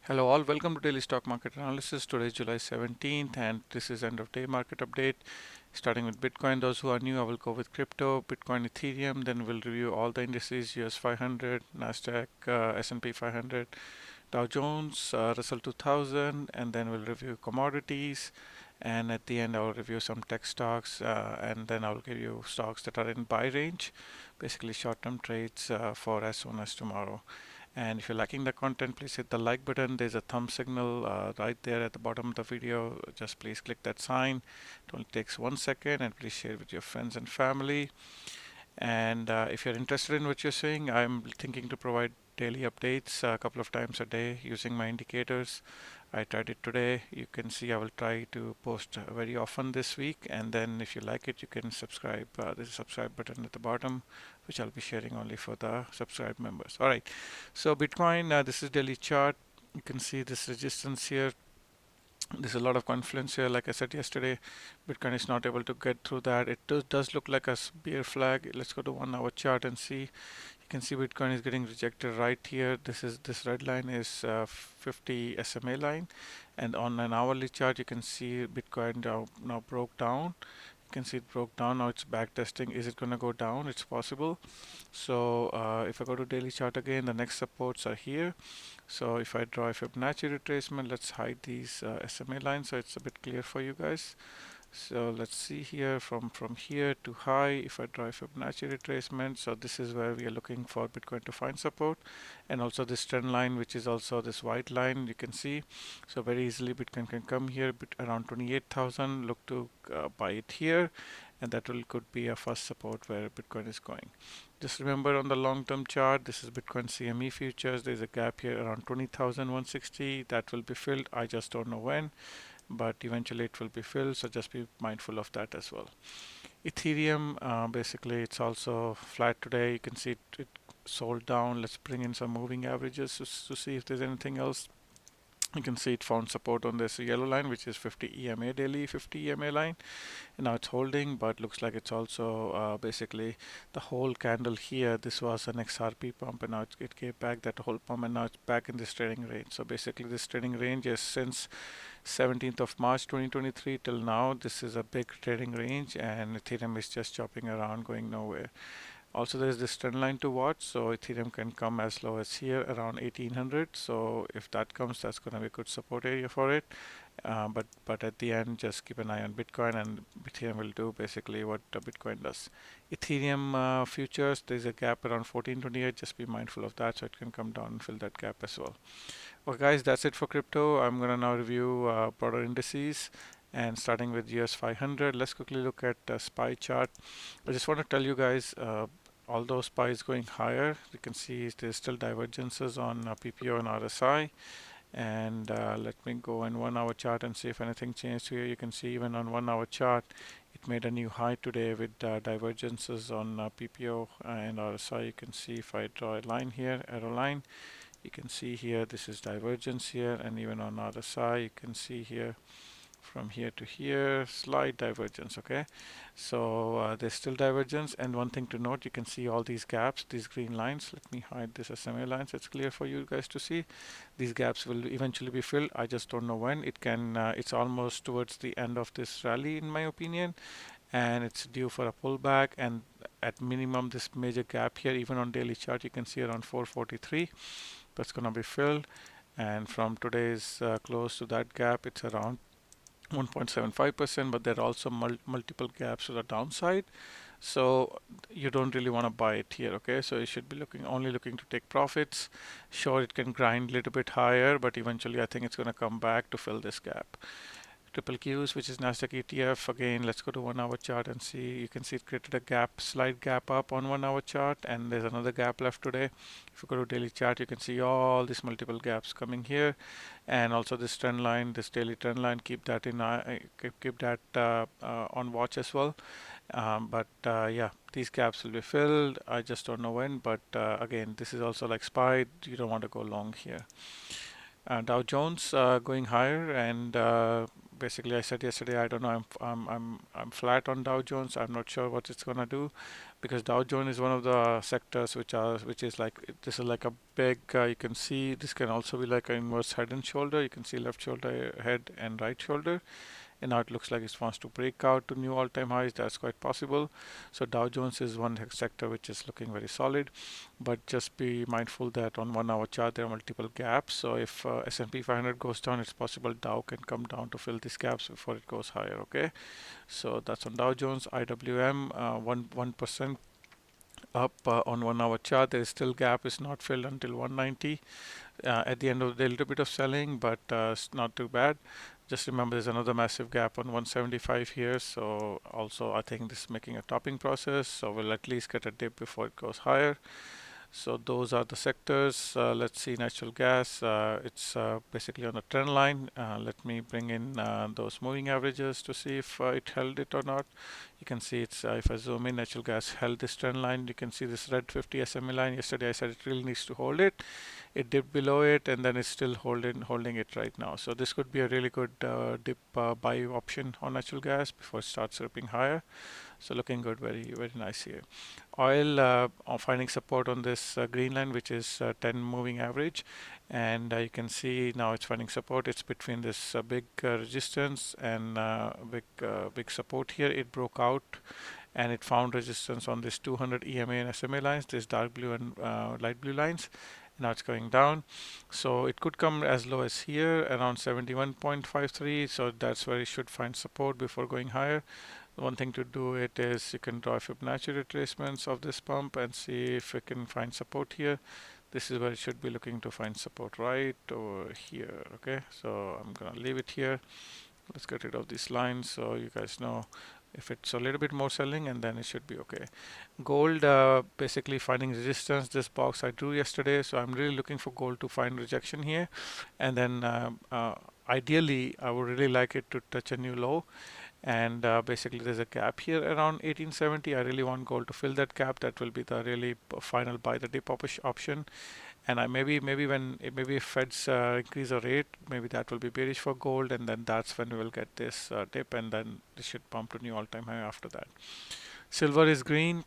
Hello all, welcome to Daily Stock Market Analysis. Today is July 17th and this is end of day market update. Starting with Bitcoin, those who are new, I will go with crypto, Bitcoin, Ethereum, then we'll review all the indices, US 500, Nasdaq, S&P 500, Dow Jones, Russell 2000, and then we'll review commodities. And at the end, I'll review some tech stocks and then I'll give you stocks that are in buy range, basically short-term trades for as soon as tomorrow. And if you're liking the content, please hit the like button. There's a thumb signal right there at the bottom of the video. Just please click that sign. It only takes 1 second, and please share with your friends and family. And if you're interested in what you're seeing, I'm thinking to provide daily updates a couple of times a day using my indicators. I tried it today. You can see I will try to post very often this week. And then if you like it, you can subscribe. There's a subscribe button at the bottom, which I'll be sharing only for the subscribed members. All right. So Bitcoin, this is daily chart. You can see this resistance here. There's a lot of confluence here. Like I said yesterday, Bitcoin is not able to get through that. It does look like a bear flag. Let's go to 1 hour chart and see. You can see Bitcoin is getting rejected right here. This red line is 50 SMA line, and on an hourly chart you can see Bitcoin now broke down. You can see it broke down. Now it's back testing. Is it going to go down? It's possible. So if I go to daily chart again, the next supports are here. So if I draw a Fibonacci retracement, let's hide these SMA lines so it's a bit clear for you guys. So let's see here from here to high. If I draw a Fibonacci retracement, so this is where we are looking for Bitcoin to find support, and also this trend line, which is also this white line, you can see. So very easily Bitcoin can come here around 28,000. Look to buy it here, and that could be a first support where Bitcoin is going. Just remember on the long-term chart, this is Bitcoin CME futures. There's a gap here around 20,160 that will be filled. I just don't know when, but eventually it will be filled. So just be mindful of that as well. Ethereum, basically, it's also flat today. You can see it sold down. Let's bring in some moving averages to see if there's anything else. You can see it found support on this yellow line, which is 50 EMA daily, 50 EMA line. And now it's holding, but looks like it's also basically the whole candle here. This was an XRP pump, and now it gave back that whole pump, and now it's back in this trading range. So basically, this trading range is since 17th of March 2023 till now. This is a big trading range, and Ethereum is just chopping around, going nowhere. Also, there is this trend line to watch. So Ethereum can come as low as here around 1800. So if that comes, that's going to be a good support area for it. But at the end, just keep an eye on Bitcoin, and Ethereum will do basically what Bitcoin does. Ethereum futures, there's a gap around 1428. Just be mindful of that, so it can come down and fill that gap as well. Okay, guys, that's it for crypto. I'm gonna now review broader indices. And starting with US 500, let's quickly look at SPY chart. I just want to tell you guys, although SPY is going higher, you can see there's still divergences on PPO and RSI. And let me go in 1 hour chart and see if anything changed here. You can see even on 1 hour chart, it made a new high today with divergences on PPO and RSI. You can see if I draw a line here, arrow line, you can see here this is divergence here, and even on RSI you can see here from here to here, slight divergence. Okay, so there's still divergence, and one thing to note, you can see all these gaps, these green lines. Let me hide this SMA line so it's clear for you guys to see. These gaps will eventually be filled. I just don't know when. It can it's almost towards the end of this rally in my opinion, and it's due for a pullback, and at minimum this major gap here, even on daily chart, you can see around 443. That's going to be filled, and from today's close to that gap, it's around 1.75%, but there are also multiple gaps to the downside, so you don't really want to buy it here. Okay, so you should be only looking to take profits. Sure, it can grind a little bit higher, but eventually I think it's going to come back to fill this gap. Triple Qs, which is Nasdaq ETF. Again, let's go to 1 hour chart and see. You can see it created a gap, slight gap up on 1 hour chart, and there's another gap left today. If you go to daily chart, you can see all these multiple gaps coming here, and also this trend line, this daily trend line. Keep that in keep that on watch as well. Yeah, these gaps will be filled. I just don't know when, but again, this is also like SPY. You don't want to go long here. Dow Jones going higher, and basically I said yesterday, I don't know, I'm flat on Dow Jones. I'm not sure what it's gonna do. because Dow Jones is one of the sectors which is like, this is like a big, you can see this can also be like an inverse head and shoulder. You can see left shoulder, head, and right shoulder, and now it looks like it wants to break out to new all-time highs. That's quite possible. So Dow Jones is one sector which is looking very solid, but just be mindful that on 1 hour chart there are multiple gaps. So if S&P 500 goes down, it's possible Dow can come down to fill these gaps before it goes higher. Okay, so that's on Dow Jones. IWM 1% up on 1 hour chart. There is still gap is not filled until 190. At the end of the day, a little bit of selling, but it's not too bad. Just remember there's another massive gap on 175 here. So also I think this is making a topping process. So we'll at least get a dip before it goes higher. So those are the sectors. Let's see natural gas. It's basically on a trend line. Let me bring in those moving averages to see if it held it or not. You can see it's if I zoom in, natural gas held this trend line. You can see this red 50 SMA line. Yesterday I said it really needs to hold it. It dipped below it, and then it's still holding it right now. So this could be a really good dip buy option on natural gas before it starts ripping higher. So looking good, very nice here. Oil finding support on this green line, which is 10 moving average, and you can see now it's finding support. It's between this big resistance and big support here. It broke out and it found resistance on this 200 EMA and SMA lines, this dark blue and light blue lines. Now it's going down, so it could come as low as here around 71.53. So that's where it should find support before going higher. One thing to do it is you can draw Fibonacci retracements of this pump and see if it can find support here. This is where it should be looking to find support right over here. Okay, so I'm gonna leave it here. Let's get rid of these lines so you guys know if it's a little bit more selling, and then it should be okay. Gold basically finding resistance. This box I drew yesterday, so I'm really looking for gold to find rejection here, and then ideally I would really like it to touch a new low. And basically there's a gap here around 1870. I really want gold to fill that gap. That will be the really final buy the dip option. And I maybe if Feds increase the rate, maybe that will be bearish for gold, and then that's when we will get this dip, and then this should pump to new all-time high after that. Silver is green.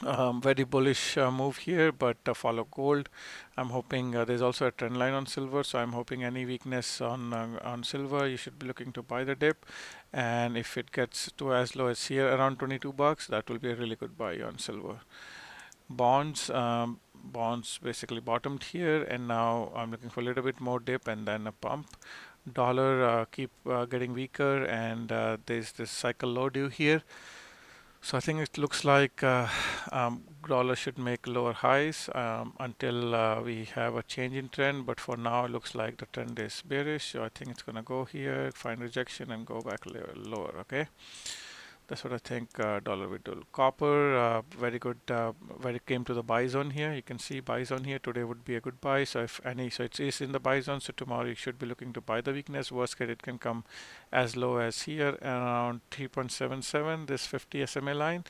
Very bullish move here, but follow gold. I'm hoping there's also a trend line on silver, so I'm hoping any weakness on silver, you should be looking to buy the dip. And if it gets to as low as here around 22 bucks, that will be a really good buy on silver. Bonds basically bottomed here, and now I'm looking for a little bit more dip and then a pump. Dollar keep getting weaker, and there's this cycle low due here. So I think it looks like dollar should make lower highs until we have a change in trend. But for now, it looks like the trend is bearish. So I think it's gonna go here, find rejection, and go back lower. Okay, that's what I think. Dollar will do. Copper, very good. Very came to the buy zone here. You can see buy zone here today would be a good buy. So if any, so it is in the buy zone. So tomorrow you should be looking to buy the weakness. Worst case, it can come as low as here around 3.77. This 50 SMA line,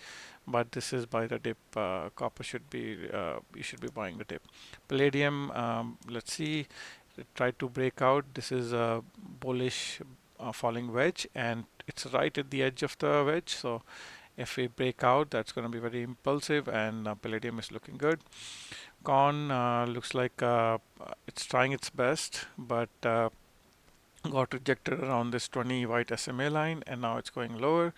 but this is by the dip. Copper should be you should be buying the dip. Palladium, let's see. It tried to break out. This is a bullish falling wedge, and it's right at the edge of the wedge. So if we break out, that's going to be very impulsive, and Palladium is looking good. Corn looks like it's trying its best, but got rejected around this 20 white SMA line, and now it's going lower,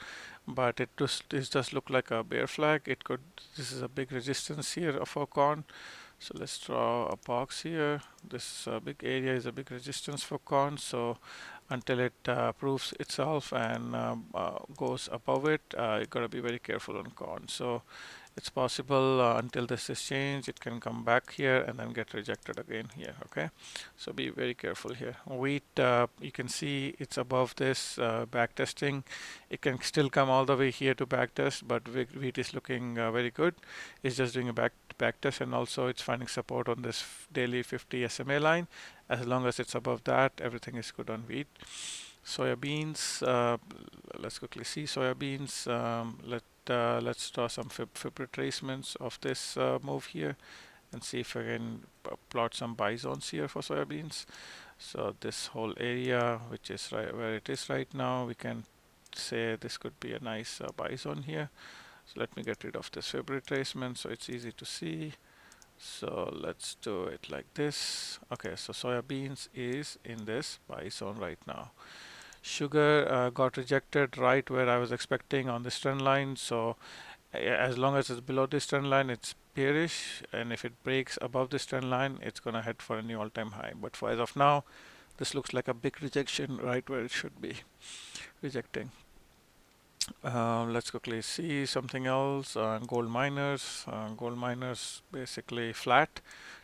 but it just look like a bear flag. It could, this is a big resistance here for corn. So let's draw a box here. This big area is a big resistance for corn. So until it proves itself and goes above it, you gotta be very careful on corn. So it's possible until this is changed, it can come back here and then get rejected again here. Okay, so be very careful here. Wheat, you can see it's above this back testing. It can still come all the way here to back test, but wheat is looking very good. It's just doing a back test, and also it's finding support on this daily 50 SMA line. As long as it's above that, everything is good on wheat. Soybeans, let's quickly see soybeans. Let's draw some fib retracements of this move here and see if I can plot some buy zones here for soybeans. So this whole area, which is right where it is right now, we can say this could be a nice buy zone here. So let me get rid of this fib retracement so it's easy to see. So let's do it like this. Okay, so soybeans is in this buy zone right now. Sugar got rejected right where I was expecting on this trend line. So as long as it's below this trend line, it's bearish, and if it breaks above this trend line, it's gonna head for a new all-time high. But for as of now, this looks like a big rejection right where it should be rejecting. Let's quickly see something else. Gold miners. Gold miners basically flat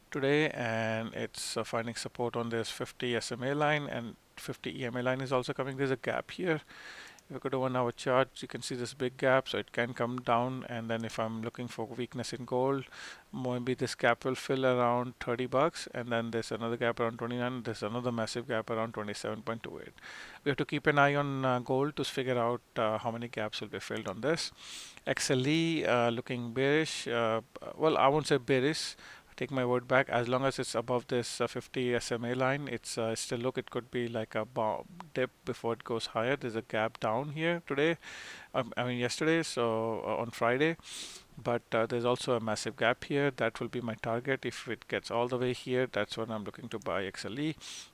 today, and it's finding support on this 50 SMA line, and 50 EMA line is also coming. There's a gap here. If you go to 1 hour chart, you can see this big gap, so it can come down. And then if I'm looking for weakness in gold, maybe this gap will fill around 30 bucks, and then there's another gap around 29. There's another massive gap around 27.28. We have to keep an eye on gold to figure out how many gaps will be filled on this. XLE looking bearish. Well, I won't say bearish. Take my word back. As long as it's above this 50 SMA line, it's still look. It could be like a dip before it goes higher. There's a gap down here today. I mean yesterday. So on Friday. But there's also a massive gap here. That will be my target. If it gets all the way here, that's when I'm looking to buy XLE.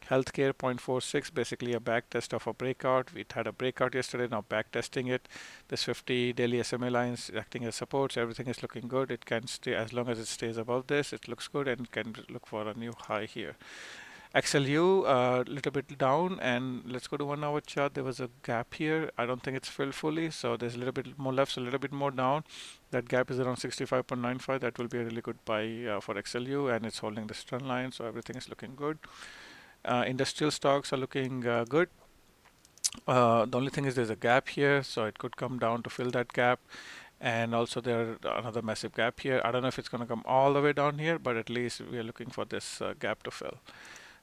Healthcare 0.46, basically a back test of a breakout. It had a breakout yesterday, now back testing it. This 50 daily SMA lines acting as supports. Everything is looking good. It can stay as long as it stays above this. It looks good and can look for a new high here. XLU a little bit down, and let's go to 1 hour chart. There was a gap here. I don't think it's filled fully, so there's a little bit more left, so a little bit more down. That gap is around 65.95. That will be a really good buy for XLU, and it's holding the trend line, so everything is looking good. Industrial stocks are looking good. The only thing is there's a gap here, so it could come down to fill that gap. And also there another massive gap here. I don't know if it's going to come all the way down here, but at least we are looking for this gap to fill.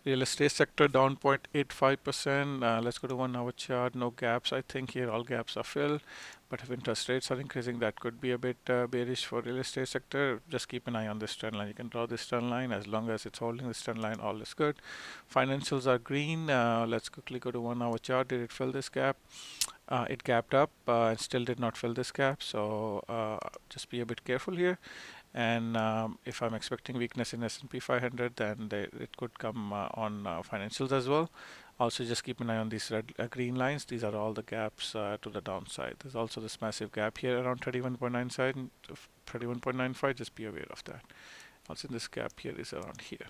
Real estate sector down 0.85%. Let's go to 1 hour chart. No gaps. I think here all gaps are filled. But if interest rates are increasing, that could be a bit bearish for real estate sector. Just keep an eye on this trend line. You can draw this trend line. As long as it's holding this trend line, all is good. Financials are green. Let's quickly go to 1 hour chart. Did it fill this gap? It gapped up and still did not fill this gap. So just be a bit careful here. And if I'm expecting weakness in S&P 500, then it could come on financials as well. Also, just keep an eye on these red green lines. These are all the gaps to the downside. There's also this massive gap here around 31.9 31.95. Just be aware of that. Also, this gap here is around here.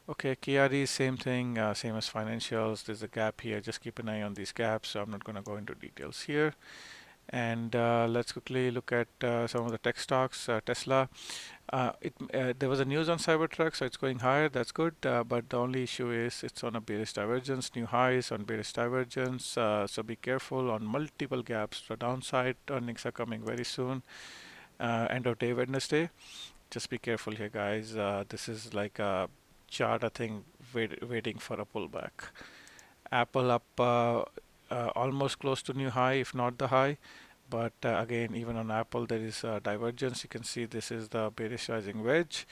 Okay, KRE, same thing, same as financials. There's a gap here. Just keep an eye on these gaps. So I'm not going to go into details here. And let's quickly look at some of the tech stocks. Tesla, there was a news on Cybertruck, so it's going higher. That's good, but the only issue is it's on a bearish divergence, new highs on bearish divergence. So be careful on multiple gaps. The downside earnings are coming very soon. End of day Wednesday. Just be careful here, guys. This is like a chart, I think, waiting for a pullback. Apple up almost close to new high, if not the high. But again, even on Apple, there is a divergence. You can see this is the bearish rising wedge.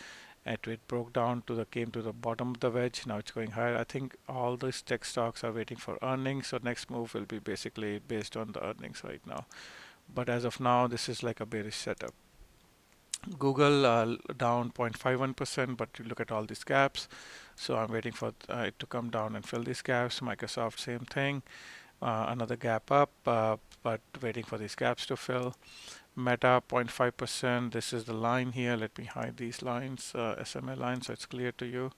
And it broke down came to the bottom of the wedge. Now it's going higher. I think all these tech stocks are waiting for earnings. So next move will be basically based on the earnings right now. But as of now, this is like a bearish setup. Google down 0.51%, but you look at all these gaps. So I'm waiting for it to come down and fill these gaps. Microsoft, same thing. Another gap up, but waiting for these gaps to fill. Meta 0.5%. This is the line here. Let me hide these lines, SMA lines, so it's clear to you.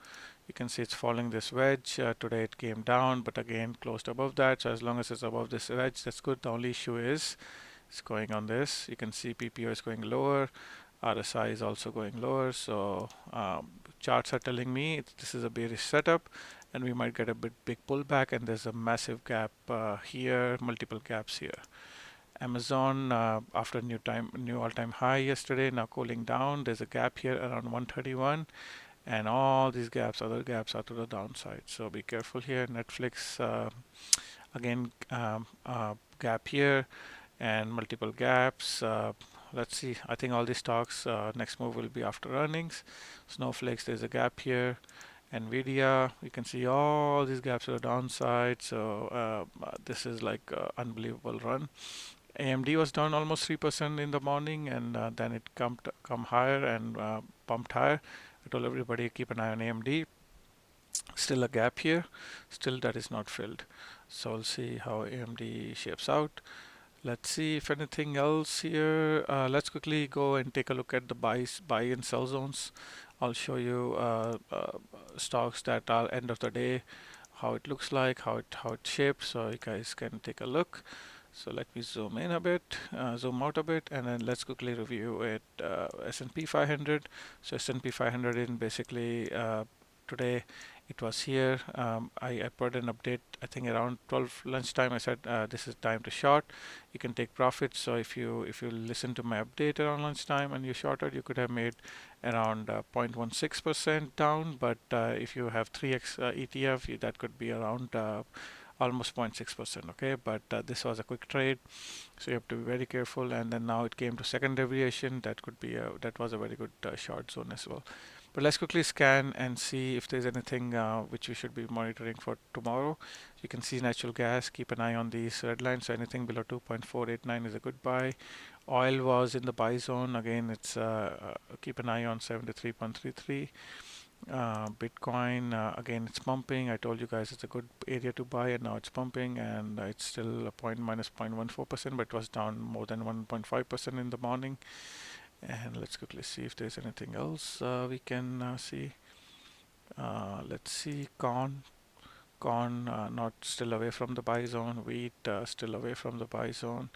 You can see it's following this wedge. Today it came down, but again closed above that. So as long as it's above this wedge, that's good. The only issue is it's going on this. You can see PPO is going lower. RSI is also going lower. So charts are telling me this is a bearish setup, and we might get a big pullback, and there's a massive gap here, multiple gaps here. Amazon after new all-time high yesterday, now cooling down. There's a gap here around 131, and all these gaps, other gaps, are to the downside. So be careful here. Netflix again, gap here and multiple gaps. Let's see. I think all these stocks next move will be after earnings. Snowflakes, there's a gap here. NVDA, you can see all these gaps are downside. So this is like unbelievable run. AMD was down almost 3% in the morning, and then it come higher and pumped higher. I told everybody keep an eye on AMD. Still a gap here, still that is not filled. So we'll see how AMD shapes out. Let's see if anything else here. Let's quickly go and take a look at the buy and sell zones. I'll show you stocks that are end of the day, how it looks like, how it shapes, so you guys can take a look. So let me zoom in a bit, zoom out a bit, and then let's quickly review it. S&P 500. So S&P 500 in basically today it was here. I put an update, I think around 12 lunchtime. I said this is time to short. You can take profits. So if you listen to my update around lunchtime and you shorted, you could have made around 0.16% down. But if you have 3x ETF, that could be around almost 0.6%. Okay, but this was a quick trade, so you have to be very careful. And then now it came to second deviation. That was a very good short zone as well. But let's quickly scan and see if there's anything which we should be monitoring for tomorrow. You can see natural gas, keep an eye on these red lines. So anything below 2.489 is a good buy. Oil was in the buy zone. Again, it's keep an eye on 73.33. Bitcoin, again, it's pumping. I told you guys it's a good area to buy, and now it's pumping, and it's still a minus 0.14%, but it was down more than 1.5% in the morning. And let's quickly see if there's anything else we can see. Let's see, corn not still away from the buy zone. Wheat still away from the buy zone.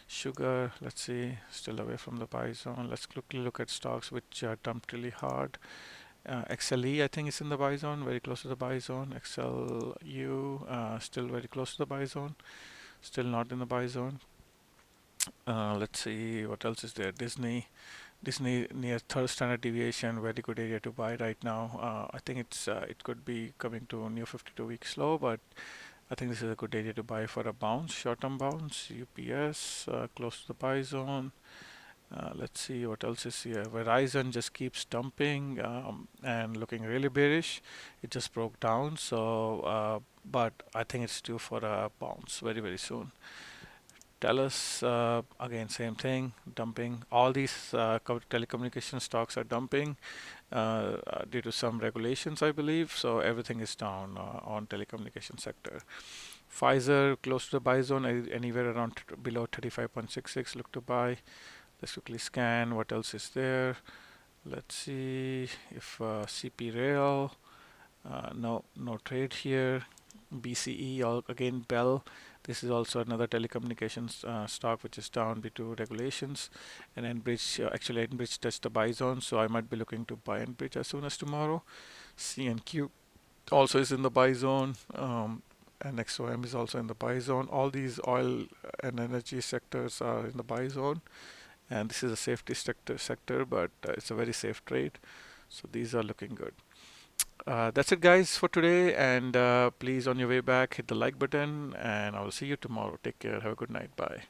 Sugar, let's see, still away from the buy zone. Let's quickly look at stocks which dumped really hard. XLE, I think, is in the buy zone, very close to the buy zone. XLU, still very close to the buy zone, still not in the buy zone. Let's see what else is there. Disney near third standard deviation, very good area to buy right now. I think it could be coming to new 52-week low, but I think this is a good area to buy for a bounce, short-term bounce. UPS close to the buy zone. Let's see what else is here. Verizon just keeps dumping and looking really bearish. It just broke down, so but I think it's due for a bounce very, very soon. TELUS, again, same thing, dumping. All these telecommunication stocks are dumping due to some regulations, I believe. So everything is down on telecommunication sector. Pfizer close to the buy zone, anywhere around below 35.66. Look to buy. Let's quickly scan what else is there. Let's see if CP Rail, no trade here. BCE, again Bell. This is also another telecommunications stock which is down due to regulations. And Enbridge, actually Enbridge touched the buy zone, so I might be looking to buy Enbridge as soon as tomorrow. CNQ also is in the buy zone. And XOM is also in the buy zone. All these oil and energy sectors are in the buy zone. And this is a safety sector, but it's a very safe trade. So these are looking good. That's it, guys, for today. And please, on your way back, hit the like button, and I will see you tomorrow. Take care. Have a good night. Bye.